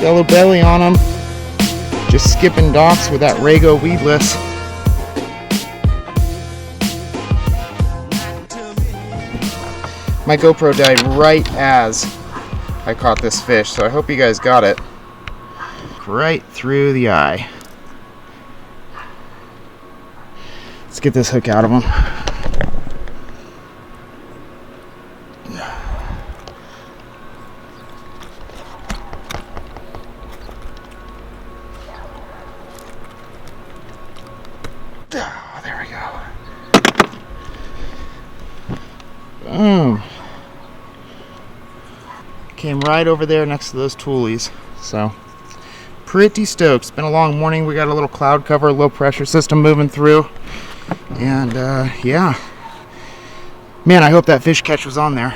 Yellow belly on them. Just skipping docks with that Rago weedless. My GoPro died right as I caught this fish, so I hope you guys got it. Right through the eye. Let's get this hook out of him. Oh, there we go. Boom. Came right over there next to those toolies. So, pretty stoked. It's been a long morning. We got a little cloud cover, low pressure system moving through. And yeah. Man, I hope that fish catch was on there.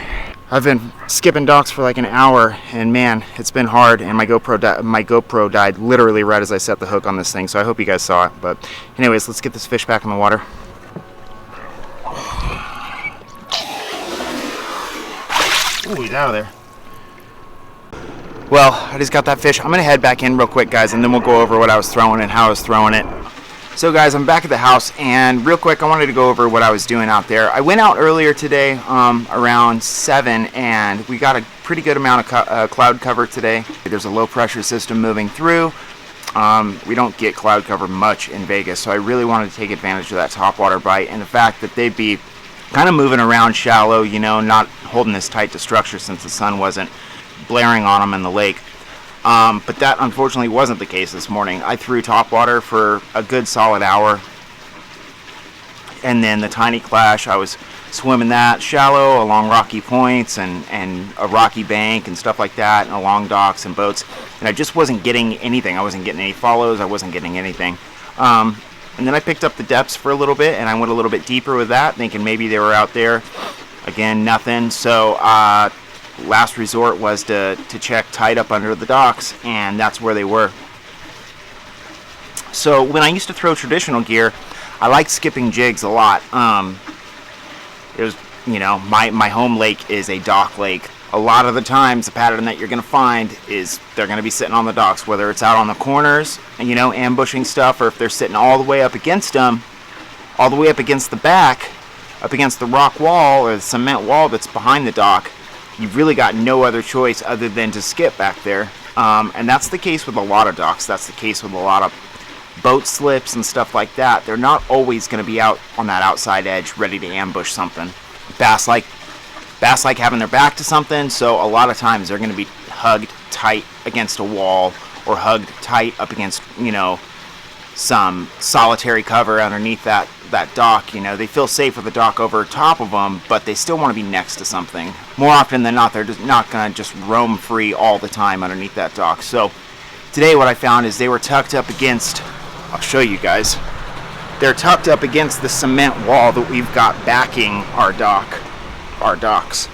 I've been skipping docks for like an hour, and man, it's been hard, and my GoPro died literally right as I set the hook on this thing, so I hope you guys saw it. But anyways, let's get this fish back in the water. Ooh, he's out of there. Well, I just got that fish. I'm gonna head back in real quick, guys, and then we'll go over what I was throwing and how I was throwing it. So guys, I'm back at the house, and real quick, I wanted to go over what I was doing out there. I went out earlier today around 7, and we got a pretty good amount of cloud cover today. There's a low pressure system moving through. We don't get cloud cover much in Vegas, so I really wanted to take advantage of that topwater bite and the fact that they'd be kind of moving around shallow, you know, not holding this tight to structure since the sun wasn't blaring on them in the lake. But that unfortunately wasn't the case this morning. I threw topwater for a good solid hour, and then the tiny clash, I was swimming that shallow along rocky points and a rocky bank and stuff like that, and along docks and boats, and I just wasn't getting anything. I wasn't getting any follows. I wasn't getting anything. And then I picked up the depths for a little bit, and I went a little bit deeper with that, thinking maybe they were out there. Again, nothing. So last resort was to check tight up under the docks, and that's where they were. So when I used to throw traditional gear, I liked skipping jigs a lot. It was, you know, my home lake is a dock lake. A lot of the times the pattern that you're going to find is they're going to be sitting on the docks, whether it's out on the corners and, you know, ambushing stuff, or if they're sitting all the way up against them, all the way up against the back, up against the rock wall or the cement wall that's behind the dock. You've really got no other choice other than to skip back there. And that's the case with a lot of docks. That's the case with a lot of boat slips and stuff like that. They're not always going to be out on that outside edge ready to ambush something. Bass like having their back to something, so a lot of times they're going to be hugged tight against a wall or hugged tight up against, you know, some solitary cover underneath that dock. You know, they feel safe with the dock over top of them, but they still want to be next to something. More often than not, they're just not going to just roam free all the time underneath that dock. So today what I found is they were tucked up against, I'll show you guys, they're tucked up against the cement wall that we've got backing our docks.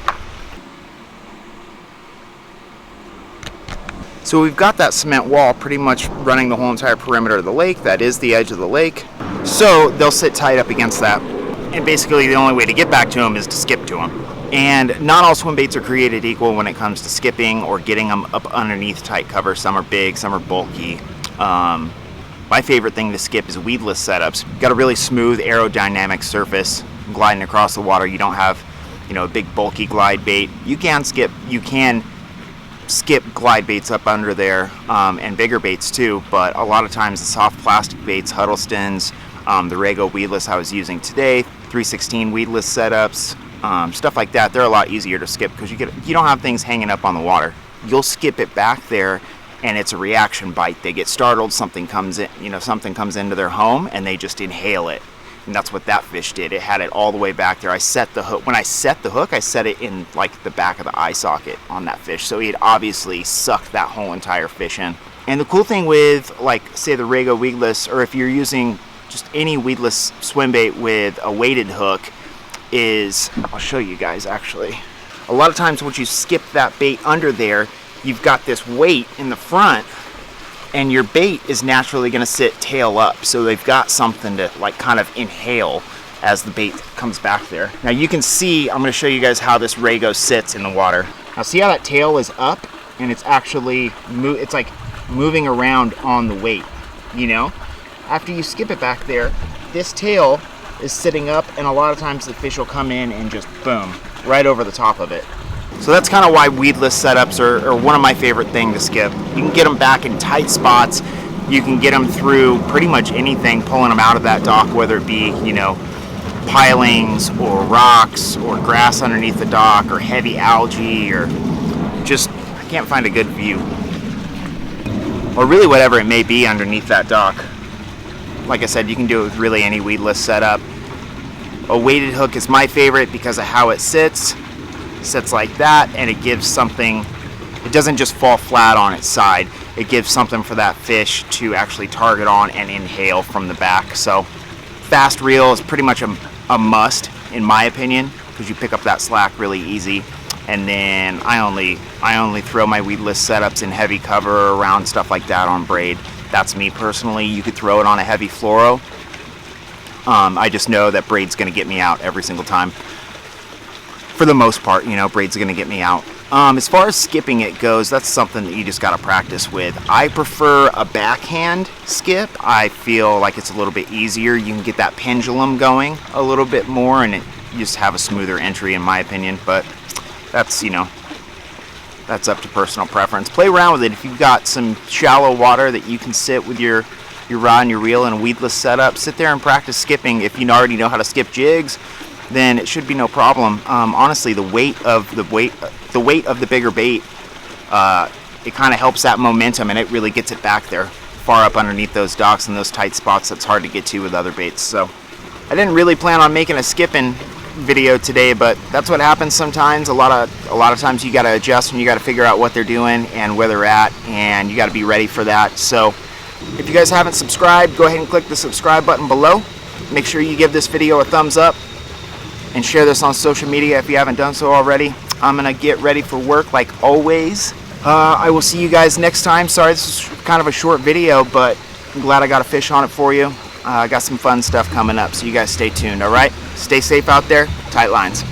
So we've got that cement wall pretty much running the whole entire perimeter of the lake. That is the edge of the lake. So they'll sit tight up against that. And basically the only way to get back to them is to skip to them. And not all swim baits are created equal when it comes to skipping or getting them up underneath tight cover. Some are big, some are bulky. My favorite thing to skip is weedless setups. You've got a really smooth aerodynamic surface gliding across the water. You don't have, you know, a big bulky glide bait. You can skip glide baits up under there, and bigger baits too, but a lot of times the soft plastic baits, Huddlestons, the Rago weedless I was using today, 316 weedless setups, stuff like that, they're a lot easier to skip because you don't have things hanging up on the water. You'll skip it back there and it's a reaction bite. They get startled, something comes into their home and they just inhale it. And that's what that fish did. It had it all the way back there. I set the hook. When I set the hook, I set it in like the back of the eye socket on that fish. So he had obviously sucked that whole entire fish in. And the cool thing with, like, say the Rago weedless, or if you're using just any weedless swim bait with a weighted hook, is, I'll show you guys actually. A lot of times once you skip that bait under there, you've got this weight in the front, and your bait is naturally going to sit tail up, so they've got something to like kind of inhale as the bait comes back there. Now you can see, I'm going to show you guys how this Rago sits in the water. Now see how that tail is up, and it's actually it's like moving around on the weight, you know? After you skip it back there, this tail is sitting up, and a lot of times the fish will come in and just boom, right over the top of it. So that's kind of why weedless setups are one of my favorite things to skip. You can get them back in tight spots. You can get them through pretty much anything, pulling them out of that dock, whether it be, you know, pilings or rocks or grass underneath the dock or heavy algae or just, I can't find a good view. Or really whatever it may be underneath that dock. Like I said, you can do it with really any weedless setup. A weighted hook is my favorite because of how it sits. It sits like that, and it gives something, it doesn't just fall flat on its side. It gives something for that fish to actually target on and inhale from the back. So fast reel is pretty much a must in my opinion, because you pick up that slack really easy. And then I only throw my weedless setups in heavy cover around stuff like that on braid. That's me personally. You could throw it on a heavy fluoro. I just know that braid's going to get me out every single time. For the most part, you know, braid's going to get me out. As far as skipping it goes, that's something that you just got to practice with. I prefer a backhand skip. I feel like it's a little bit easier. You can get that pendulum going a little bit more, and you just have a smoother entry in my opinion. But that's, you know, that's up to personal preference. Play around with it. If you've got some shallow water that you can sit with your rod and your reel in a weedless setup, sit there and practice skipping. If you already know how to skip jigs, then it should be no problem. Honestly, the weight of the bigger bait, it kind of helps that momentum, and it really gets it back there, far up underneath those docks and those tight spots that's hard to get to with other baits. So I didn't really plan on making a skipping video today, but that's what happens sometimes. A lot of times you got to adjust, and you got to figure out what they're doing and where they're at, and you got to be ready for that. So if you guys haven't subscribed, go ahead and click the subscribe button below. Make sure you give this video a thumbs up and share this on social media if you haven't done so already. I'm gonna get ready for work like always. I will see you guys next time. Sorry, this is kind of a short video, but I'm glad I got a fish on it for you. I got some fun stuff coming up, so you guys stay tuned, all right? Stay safe out there. Tight lines.